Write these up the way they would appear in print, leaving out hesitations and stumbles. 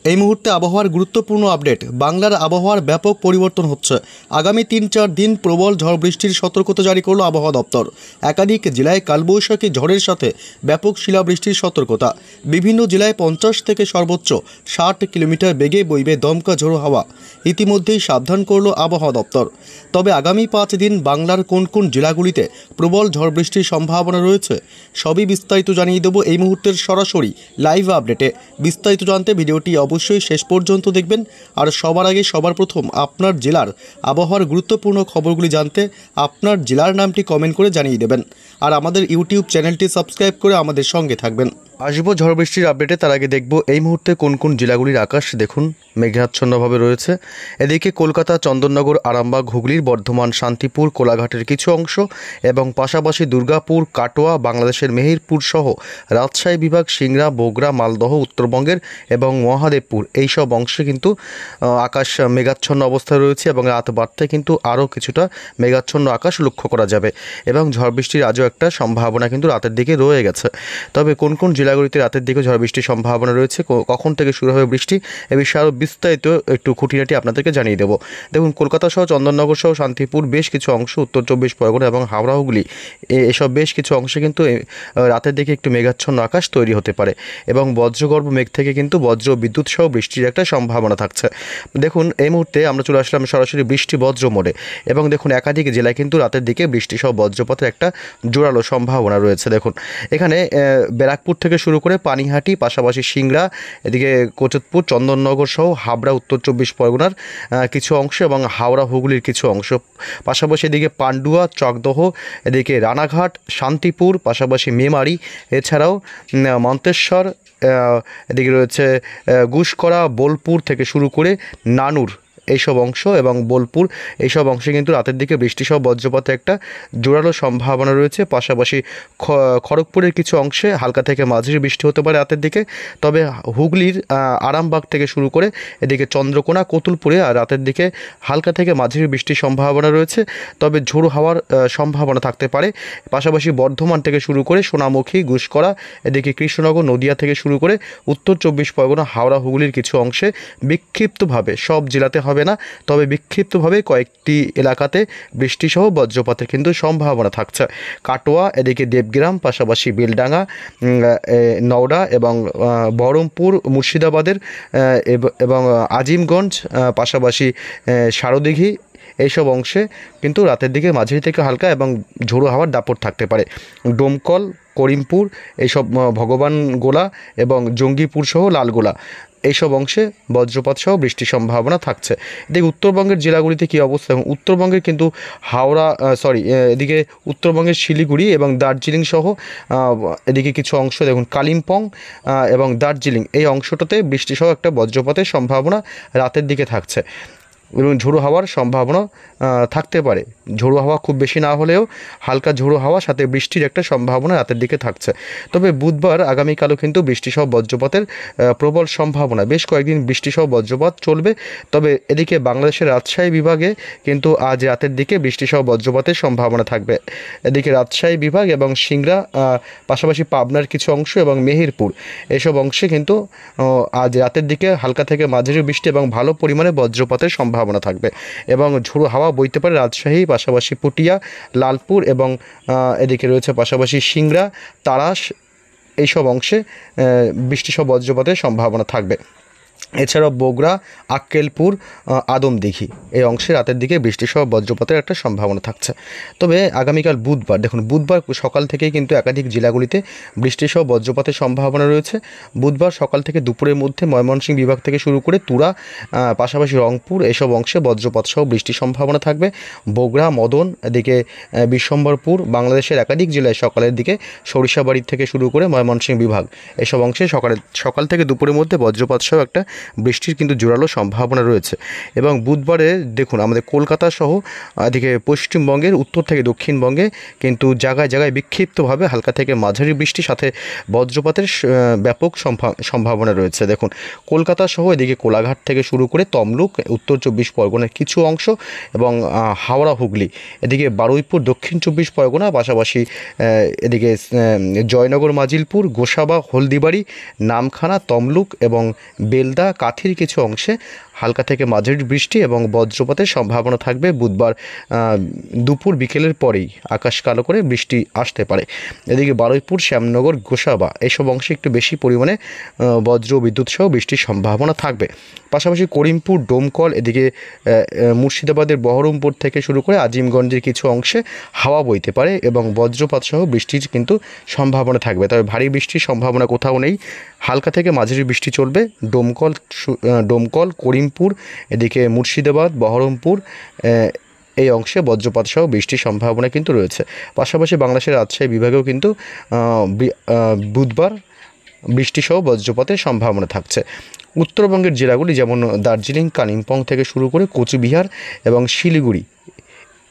এই মুহূর্তে আবহাওয়ার গুরুত্বপূর্ণ আপডেট। বাংলার আবহাওয়ার ব্যাপক পরিবর্তন হচ্ছে। আগামী ৩-৪ দিন প্রবল ঝড় বৃষ্টির সতর্কতা জারি করল আবহাওয়া দপ্তর। একাধিক জেলায় কালবৈশাখী ঝড়ের সাথে ব্যাপক শিলাবৃষ্টির সতর্কতা। বিভিন্ন জেলায় 50 থেকে সর্বোচ্চ 60 কিলোমিটার বেগে বইবে দমকা ঝোড়ো হাওয়া। ইতিমধ্যেই সাবধান করল আবহাওয়া দপ্তর। তবে আগামী 5 দিন বাংলার কোন কোন জেলাগুলিতে প্রবল ঝড় বৃষ্টির সম্ভাবনা রয়েছে সবই বিস্তারিত জানিয়ে দেব এই মুহূর্তের সরাসরি লাইভ আপডেটে। বিস্তারিত জানতে ভিডিওটি অবশ্যই শেষ পর্যন্ত দেখবেন। আর সবার আগে সবার প্রথম আপনার জেলার আবহাওয়ার গুরুত্বপূর্ণ খবরগুলি জানতে আপনার জেলার নামটি কমেন্ট করে জানিয়ে দেবেন। আর আমাদের ইউটিউব চ্যানেলটি সাবস্ক্রাইব করে আমাদের সঙ্গে থাকবেন। আসবো ঝড় বৃষ্টির আপডেটে। তার আগে দেখব এই মুহূর্তে কোন কোন জেলাগুলির আকাশ দেখুন মেঘাচ্ছন্নভাবে রয়েছে। এদিকে কলকাতা, চন্দননগর, আরামবাগ, হুগলির, বর্ধমান, শান্তিপুর, কোলাঘাটের কিছু অংশ এবং পাশাপাশি দুর্গাপুর, কাটোয়া, বাংলাদেশের মেহেরপুর সহ রাজশাহী বিভাগ, সিংড়া, বগুড়া, মালদহ, উত্তরবঙ্গের এবং মহাদেবপুর এইসব অংশে কিন্তু আকাশ মেঘাচ্ছন্ন অবস্থায় রয়েছে এবং রাত বাড়তে কিন্তু আরও কিছুটা মেঘাচ্ছন্ন আকাশ লক্ষ্য করা যাবে এবং ঝড় বৃষ্টির আজও একটা সম্ভাবনা কিন্তু রাতের দিকে রয়ে গেছে। তবে কোন কোন জেলাগুলিতে রাতের দিকে ঝড় বৃষ্টির সম্ভাবনা রয়েছে, কখন থেকে শুরু হবে বৃষ্টি, এ বিষয়ে আরও বিস্তারিত একটু খুঁটিনাটি আপনাদেরকে জানিয়ে দেবো। দেখুন, কলকাতা সহ চন্দননগর সহ শান্তিপুর বেশ কিছু অংশ, উত্তর 24 পরগনা এবং হাওড়া, হুগলি এসব বেশ কিছু অংশে কিন্তু রাতের দিকে একটু মেঘাচ্ছন্ন আকাশ তৈরি হতে পারে এবং বজ্রগর্ভ মেঘ থেকে কিন্তু বজ্র বিদ্যুৎ সহ বৃষ্টির একটা সম্ভাবনা থাকছে। দেখুন, এই মুহূর্তে আমরা চলে আসলাম সরাসরি বৃষ্টি বজ্র মোড়ে এবং দেখুন একাধিক জেলায় কিন্তু রাতের দিকে বৃষ্টি সহ বজ্রপাতের একটা জোরালো সম্ভাবনা রয়েছে। দেখুন, এখানে ব্যারাকপুর থেকে শুরু করে পানিহাটি, পাশাপাশি সিংড়া, এদিকে কোচতপুর, চন্দননগর সহ হাবড়া, উত্তর 24 পরগনার কিছু অংশ এবং হাওড়া, হুগলির কিছু অংশ, পাশাপাশি এদিকে পান্ডুয়া, চকদহ, এদিকে রানাঘাট, শান্তিপুর, পাশাপাশি মেমারি, এছাড়াও মন্তেশ্বর, এদিকে রয়েছে গুসকরা, বোলপুর থেকে শুরু করে নানুর এইসব অংশ এবং বোলপুর এইসব অংশে কিন্তু রাতের দিকে বৃষ্টিসহ বজ্রপাতে একটা জোরালো সম্ভাবনা রয়েছে। পাশাপাশি খড়গপুরের কিছু অংশে হালকা থেকে মাঝারি বৃষ্টি হতে পারে রাতের দিকে। তবে হুগলির আরামবাগ থেকে শুরু করে এদিকে চন্দ্রকোনা, কতুলপুরে আর রাতের দিকে হালকা থেকে মাঝারি বৃষ্টির সম্ভাবনা রয়েছে, তবে ঝোড়ো হাওয়ার সম্ভাবনা থাকতে পারে। পাশাপাশি বর্ধমান থেকে শুরু করে সোনামুখী, গুসকরা, এদিকে কৃষ্ণনগর, নদিয়া থেকে শুরু করে উত্তর 24 পরগনা, হাওড়া, হুগলির কিছু অংশে বিক্ষিপ্তভাবে, সব জেলাতে হবে না, তবে বিক্ষিপ্তভাবে কয়েকটি এলাকাতে বৃষ্টিসহ বজ্রপাতের কিন্তু সম্ভাবনা থাকছে। কাটোয়া, এদিকে দেবগ্রাম, পাশাপাশি বেলডাঙ্গা, নওড়া এবং বহরমপুর, মুর্শিদাবাদের এবং আজিমগঞ্জ, পাশাপাশি সারদিঘি এইসব অংশে কিন্তু রাতের দিকে মাঝারি থেকে হালকা এবং ঝোড়ো হাওয়ার দাপট থাকতে পারে। ডোমকল, করিমপুর এইসব, ভগবানগোলা এবং জঙ্গিপুর সহ লালগোলা এইসব অংশে বজ্রপাত সহ বৃষ্টির সম্ভাবনা থাকছে। এদিকে উত্তরবঙ্গের জেলাগুলিতে কী অবস্থা, এবং উত্তরবঙ্গের কিন্তু এদিকে উত্তরবঙ্গের শিলিগুড়ি এবং দার্জিলিং সহ এদিকে কিছু অংশ, দেখুন কালিম্পং এবং দার্জিলিং এই অংশটাতে বৃষ্টিসহ একটা বজ্রপাতের সম্ভাবনা রাতের দিকে থাকছে এবং ঝোড়ো হাওয়ার সম্ভাবনা থাকতে পারে। ঝোড়ো হাওয়া খুব বেশি না হলেও হালকা ঝোড়ো হাওয়া সাথে বৃষ্টির একটা সম্ভাবনা রাতের দিকে থাকছে। তবে বুধবার আগামীকালও কিন্তু বৃষ্টিসহ বজ্রপাতের প্রবল সম্ভাবনা, বেশ কয়েকদিন বৃষ্টিসহ বজ্রপাত চলবে। তবে এদিকে বাংলাদেশের রাজশাহী বিভাগে কিন্তু আজ রাতের দিকে বৃষ্টিসহ বজ্রপাতের সম্ভাবনা থাকবে। এদিকে রাজশাহী বিভাগ এবং সিংড়া, পাশাপাশি পাবনার কিছু অংশ এবং মেহেরপুর এসব অংশে কিন্তু আজ রাতের দিকে হালকা থেকে মাঝারি বৃষ্টি এবং ভালো পরিমাণে বজ্রপাতের সম্ভাবনা থাকবে এবং ঝোড়ো হাওয়া বইতে পারে রাজশাহী, পাশাপাশি পুটিয়া, লালপুর এবং এদিকে রয়েছে পাশাপাশি সিংড়া, তারাস এইসব অংশে বৃষ্টিসহ বজ্রপাতের সম্ভাবনা থাকবে। এছাড়াও বগুড়া, আক্কেলপুর, আদমদিঘি এই অংশে রাতের দিকে বৃষ্টিসহ বজ্রপাতের একটা সম্ভাবনা থাকছে। তবে আগামীকাল বুধবার, দেখুন বুধবার সকাল থেকেই কিন্তু একাধিক জেলাগুলিতে বৃষ্টিসহ বজ্রপাতের সম্ভাবনা রয়েছে। বুধবার সকাল থেকে দুপুরের মধ্যে ময়মনসিংহ বিভাগ থেকে শুরু করে তুরা, পাশাপাশি রংপুর এসব অংশে বজ্রপাত সহ বৃষ্টির সম্ভাবনা থাকবে। বগুড়া, মদন, এদিকে বিশ্বম্বরপুর, বাংলাদেশের একাধিক জেলায় সকালের দিকে সরিষাবাড়ি থেকে শুরু করে ময়মনসিংহ বিভাগ এসব অংশে সকাল থেকে দুপুরের মধ্যে বজ্রপাত সহ একটা বৃষ্টির কিন্তু জোরালো সম্ভাবনা রয়েছে। এবং বুধবারে দেখুন আমাদের কলকাতা সহ এদিকে পশ্চিমবঙ্গের উত্তর থেকে দক্ষিণবঙ্গে কিন্তু জায়গায় জায়গায় বিক্ষিপ্তভাবে হালকা থেকে মাঝারি বৃষ্টির সাথে বজ্রপাতের ব্যাপক সম্ভাবনা রয়েছে। দেখুন কলকাতা সহ এদিকে কোলাঘাট থেকে শুরু করে তমলুক, উত্তর 24 পরগনার কিছু অংশ এবং হাওড়া, হুগলি, এদিকে বারুইপুর, দক্ষিণ 24 পরগনা, পাশাপাশি এদিকে জয়নগর, মাজিলপুর, গোসাবা, হলদিবাড়ি, নামখানা, তমলুক এবং বেলদা, কাঠির কিছু অংশে হালকা থেকে মাঝারি বৃষ্টি এবং বজ্রপাতের সম্ভাবনা থাকবে বুধবার দুপুর বিকেলের পরেই আকাশ কালো করে বৃষ্টি আসতে পারে। এদিকে বারুইপুর, শ্যামনগর, গোসাবা এইসব অংশে একটু বেশি পরিমাণে বজ্র বিদ্যুৎ সহ বৃষ্টির সম্ভাবনা থাকবে। পাশাপাশি করিমপুর, ডোমকল, এদিকে মুর্শিদাবাদের বহরমপুর থেকে শুরু করে আজিমগঞ্জের কিছু অংশে হাওয়া বইতে পারে এবং বজ্রপাত সহ বৃষ্টির কিন্তু সম্ভাবনা থাকবে। তবে ভারী বৃষ্টির সম্ভাবনা কোথাও নেই, হালকা থেকে মাঝারি বৃষ্টি চলবে ডোমকল, করিমপুর, এদিকে মুর্শিদাবাদ, বহরমপুর এই অংশে বজ্রপাত সহ বৃষ্টির সম্ভাবনা কিন্তু রয়েছে। পাশাপাশি বাংলাদেশের রাজশাহী বিভাগেও কিন্তু বুধবার বৃষ্টিসহ বজ্রপাতের সম্ভাবনা থাকছে। উত্তরবঙ্গের জেলাগুলি যেমন দার্জিলিং, কালিম্পং থেকে শুরু করে কোচবিহার এবং শিলিগুড়ি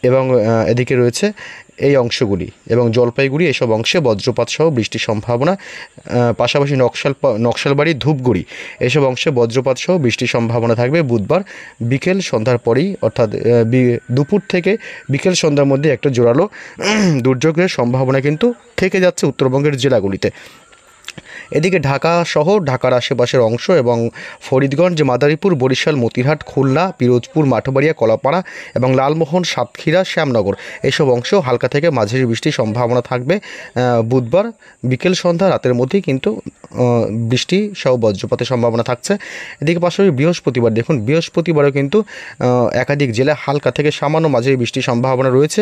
এবং এদিকে রয়েছে এই অংশগুলি এবং জলপাইগুড়ি, এসব অংশে বজ্রপাত সহ বৃষ্টির সম্ভাবনা। পাশাপাশি নকশালবাড়ি, ধূপগুড়ি এসব অংশে বজ্রপাত সহ বৃষ্টির সম্ভাবনা থাকবে বুধবার বিকেল সন্ধ্যার পরেই, অর্থাৎ দুপুর থেকে বিকেল সন্ধ্যার মধ্যে একটা জোরালো দুর্যোগের সম্ভাবনা কিন্তু থেকে যাচ্ছে উত্তরবঙ্গের জেলাগুলিতে। এদিকে ঢাকা শহর, ঢাকার আশেপাশের অংশ এবং ফরিদগঞ্জ, মাদারীপুর, বরিশাল, মতিরহাট, খুলনা, পিরোজপুর, মাঠবাড়িয়া, কলাপাড়া এবং লালমোহন, সাতক্ষীরা, শ্যামনগর এসব অংশ হালকা থেকে মাঝারি বৃষ্টির সম্ভাবনা থাকবে বুধবার বিকেল সন্ধ্যা রাতের মধ্যেই কিন্তু বৃষ্টি সহ বজ্রপাতের সম্ভাবনা থাকছে। এদিকে পাশাপাশি বৃহস্পতিবার দেখুন, বৃহস্পতিবারও কিন্তু একাধিক জেলায় হালকা থেকে সামান্য মাঝারি বৃষ্টির সম্ভাবনা রয়েছে।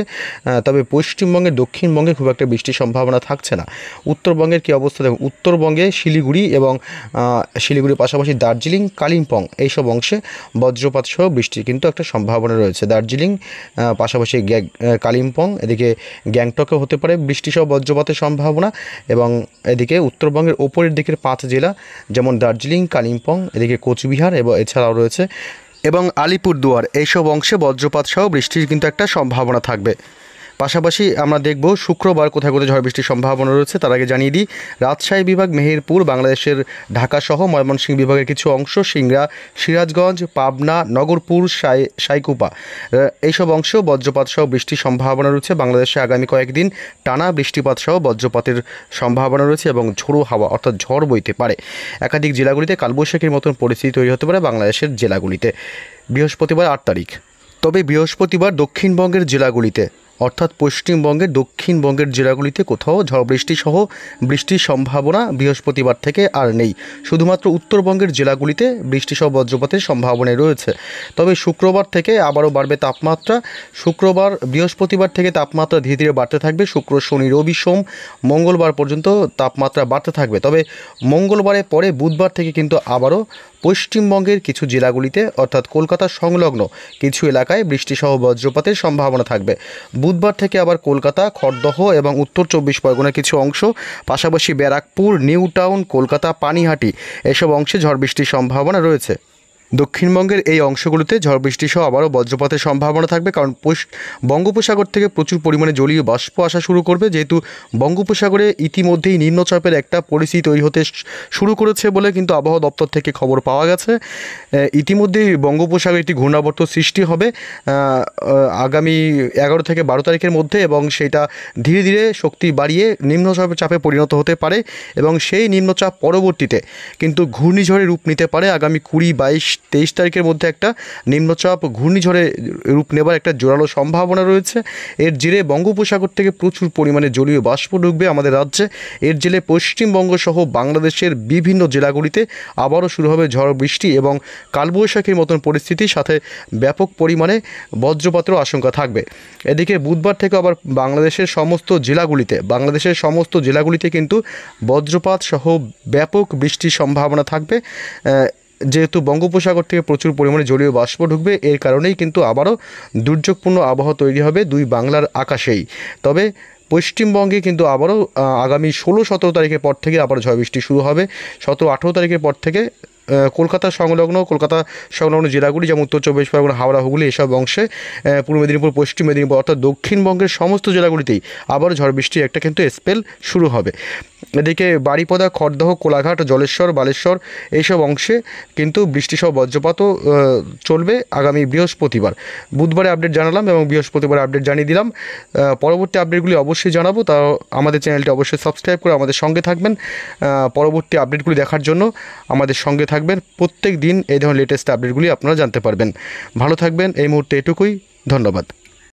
তবে পশ্চিমবঙ্গের, দক্ষিণবঙ্গে খুব একটা বৃষ্টির সম্ভাবনা থাকছে না। উত্তরবঙ্গের কী অবস্থা দেখুন, উত্তরবঙ্গে শিলিগুড়ি এবং শিলিগুড়ির পাশাপাশি দার্জিলিং, কালিম্পং এইসব অংশে বজ্রপাত সহ বৃষ্টির কিন্তু একটা সম্ভাবনা রয়েছে। দার্জিলিং পাশাপাশি কালিম্পং, এদিকে গ্যাংটকেও হতে পারে বৃষ্টি সহ বজ্রপাতের সম্ভাবনা এবং এদিকে উত্তরবঙ্গের ওপরের দিকের 5 জেলা যেমন দার্জিলিং, কালিম্পং, এদিকে কোচবিহার এবং এছাড়াও রয়েছে এবং আলিপুরদুয়ার এইসব অংশে বজ্রপাত সহ বৃষ্টির কিন্তু একটা সম্ভাবনা থাকবে। পাশাপাশি আমরা দেখব শুক্রবার কোথায় কোথায় ঝড় বৃষ্টির সম্ভাবনা রয়েছে। তার আগে জানিয়ে দিই, রাজশাহী বিভাগ, মেহেরপুর, বাংলাদেশের ঢাকা সহ ময়মনসিংহ বিভাগের কিছু অংশ, সিংড়া, সিরাজগঞ্জ, পাবনা, নগরপুর, সাইকুপা এইসব অংশ বজ্রপাত সহ বৃষ্টির সম্ভাবনা রয়েছে। বাংলাদেশে আগামী কয়েকদিন টানা বৃষ্টিপাত সহ বজ্রপাতের সম্ভাবনা রয়েছে এবং ঝোড়ো হাওয়া অর্থাৎ ঝড় বইতে পারে। একাধিক জেলাগুলিতে কালবৈশাখীর মতন পরিস্থিতি তৈরি হতে পারে বাংলাদেশের জেলাগুলিতে বৃহস্পতিবার 8 তারিখ। তবে বৃহস্পতিবার দক্ষিণবঙ্গের জেলাগুলিতে অর্থাৎ পশ্চিমবঙ্গের দক্ষিণবঙ্গের জেলাগুলিতে কোথাও ঝড় বৃষ্টি সহ বৃষ্টির সম্ভাবনা বৃহস্পতিবার থেকে আর নেই। শুধুমাত্র উত্তরবঙ্গের জেলাগুলিতে বৃষ্টি সহ বজ্রপাতের সম্ভাবনা রয়েছে। তবে শুক্রবার থেকে আবারও বাড়বে তাপমাত্রা। বৃহস্পতিবার থেকে তাপমাত্রা ধীরে ধীরে বাড়তে থাকবে। শুক্র, শনি, রবি, সোম, মঙ্গলবার পর্যন্ত তাপমাত্রা বাড়তে থাকবে। তবে মঙ্গলবারের পরে বুধবার থেকে কিন্তু আবারও পশ্চিমবঙ্গের কিছু জেলাগুলিতে অর্থাৎ কলকাতা সংলগ্ন কিছু এলাকায় বৃষ্টিসহ বজ্রপাতের সম্ভাবনা থাকবে। বুধবার থেকে আবার কলকাতা, খড়দহ এবং উত্তর 24 পরগনার কিছু অংশ, পাশাপাশি ব্যারাকপুর, নিউ টাউন, কলকাতা, পানিহাটি এসব অংশে ঝড় বৃষ্টির সম্ভাবনা রয়েছে। দক্ষিণবঙ্গের এই অংশগুলোতে ঝড় বৃষ্টি সহ আবারও বজ্রপাতের সম্ভাবনা থাকবে, কারণ বঙ্গোপসাগর থেকে প্রচুর পরিমাণে জলীয় বাষ্প আসা শুরু করবে। যেহেতু বঙ্গোপসাগরে ইতিমধ্যেই নিম্নচাপের একটা পরিস্থিতি তৈরি হতে শুরু করেছে বলে কিন্তু আবহাওয়া দপ্তর থেকে খবর পাওয়া গেছে। ইতিমধ্যেই বঙ্গোপসাগরে একটি ঘূর্ণাবর্ত সৃষ্টি হবে আগামী 11 থেকে 12 তারিখের মধ্যে এবং সেটা ধীরে ধীরে শক্তি বাড়িয়ে নিম্নচাপে পরিণত হতে পারে এবং সেই নিম্নচাপ পরবর্তীতে কিন্তু ঘূর্ণিঝড়ে রূপ নিতে পারে। আগামী 20, 22, 23 তারিখের মধ্যে একটা নিম্নচাপ ঘূর্ণিঝড়ে রূপ নেবার একটা জোরালো সম্ভাবনা রয়েছে। এর জেরে বঙ্গোপসাগর থেকে প্রচুর পরিমাণে জলীয় বাষ্প ঢুকবে আমাদের রাজ্যে। এর জেরে পশ্চিমবঙ্গ সহ বাংলাদেশের বিভিন্ন জেলাগুলিতে আবারও শুরু হবে ঝড় বৃষ্টি এবং কালবৈশাখীর মতন পরিস্থিতির সাথে ব্যাপক পরিমাণে বজ্রপাতেরও আশঙ্কা থাকবে। এদিকে বুধবার থেকে আবার বাংলাদেশের সমস্ত জেলাগুলিতে কিন্তু বজ্রপাত সহ ব্যাপক বৃষ্টির সম্ভাবনা থাকবে। যেহেতু বঙ্গোপসাগর থেকে প্রচুর পরিমাণে জলীয় বাষ্প ঢুকবে, এর কারণেই কিন্তু আবারও দুর্যোগপূর্ণ আবহাওয়া তৈরি হবে দুই বাংলার আকাশেই। তবে পশ্চিমবঙ্গে কিন্তু আবারও আগামী 16-17 তারিখের পর থেকে আবার ঝড় বৃষ্টি শুরু হবে। 17-18 তারিখের পর থেকে কলকাতা সংলগ্ন জেলাগুলি যেমন উত্তর 24 পরগনা, হাওড়া, হুগলি এসব অংশে, পূর্ব মেদিনীপুর, পশ্চিম মেদিনীপুর অর্থাৎ দক্ষিণবঙ্গের সমস্ত জেলাগুলিতেই আবারও ঝড় বৃষ্টির একটা কিন্তু স্পেল শুরু হবে। এদিকে বারিপদা, খড়দহ, কোলাঘাট, জলেশ্বর, বালেশ্বর এইসব অংশে কিন্তু বৃষ্টিসহ বজ্রপাতও চলবে আগামী বৃহস্পতিবার। বুধবারে আপডেট জানালাম এবং বৃহস্পতিবার আপডেট জানিয়ে দিলাম। পরবর্তী আপডেটগুলি অবশ্যই জানাবো, তা আমাদের চ্যানেলটি অবশ্যই সাবস্ক্রাইব করে আমাদের সঙ্গে থাকবেন। পরবর্তী আপডেটগুলি দেখার জন্য আমাদের সঙ্গে থাকবেন। থাকবেন, প্রত্যেক দিন এই ধরনের লেটেস্ট আপডেটগুলি আপনারা জানতে পারবেন। ভালো থাকবেন, এই মুহূর্তে এটুকুই, ধন্যবাদ।